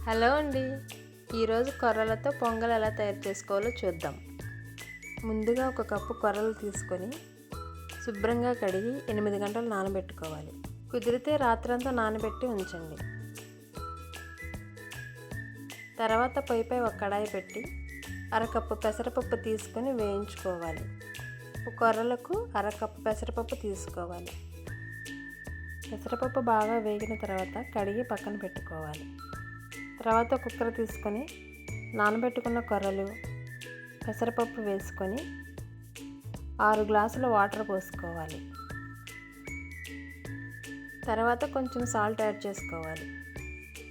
Hello అండి. ఈరోజు కొర్రలతో పొంగల్ ఎలా తయారు చేసుకోవాలో చూద్దాం. ముందుగా ఒక కప్పు కొర్రలు తీసుకొని శుభ్రంగా కడిగి 8 గంటలు నానబెట్టుకోవాలి. కుదిరితే రాత్రంతా నానబెట్టి ఉంచండి. తర్వాత పొయ్యిపై ఒక కడాయి పెట్టి అరకప్పు పెసరపప్పు తీసుకొని వేయించుకోవాలి. కొర్రలకు అరకప్పు పెసరపప్పు తీసుకోవాలి. పెసరపప్పు బాగా వేగిన తర్వాత కడిగి పక్కన పెట్టుకోవాలి. తర్వాత కుక్కర్ తీసుకొని నానబెట్టుకున్న కొర్రలు, పెసరపప్పు వేసుకొని 6 గ్లాసుల వాటర్ పోసుకోవాలి. తర్వాత కొంచెం సాల్ట్ యాడ్ చేసుకోవాలి.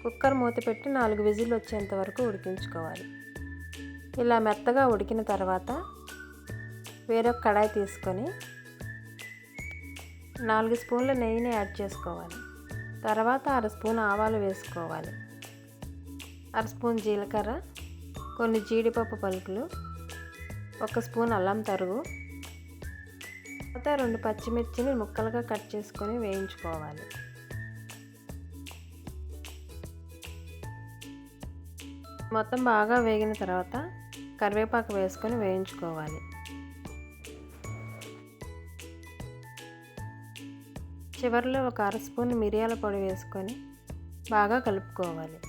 కుక్కర్ మూత పెట్టి 4 విజిల్లు వచ్చేంత వరకు ఉడికించుకోవాలి. ఇలా మెత్తగా ఉడికిన తర్వాత వేరొక కడాయి తీసుకొని 4 స్పూన్ల నెయ్యిని యాడ్ చేసుకోవాలి. తర్వాత 1/2 స్పూన్ ఆవాలు వేసుకోవాలి. 1/2 స్పూన్ జీలకర్ర, కొన్ని జీడిపప్పు పలుకులు, 1 స్పూన్ అల్లం తరుగు, తర్వాత 2 పచ్చిమిర్చిని ముక్కలుగా కట్ చేసుకొని వేయించుకోవాలి. మొత్తం బాగా వేగిన తర్వాత కరివేపాకు వేసుకొని వేయించుకోవాలి. చివరిలో ఒక 1/2 స్పూన్ మిరియాల పొడి వేసుకొని బాగా కలుపుకోవాలి.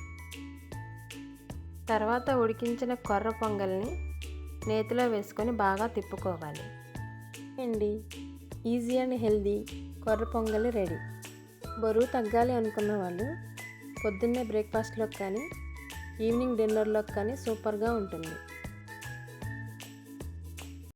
తర్వాత ఉడికించిన కొర్ర పొంగల్ని నేతిలో వేసుకొని బాగా తిప్పుకోవాలి. ఈజీ అండ్ హెల్దీ కొర్ర పొంగల్ రెడీ. బరువు తగ్గాలి అనుకున్న వాళ్ళు పొద్దున్నే బ్రేక్ఫాస్ట్లోకి కానీ ఈవినింగ్ డిన్నర్లోకి కానీ సూపర్గా ఉంటుంది.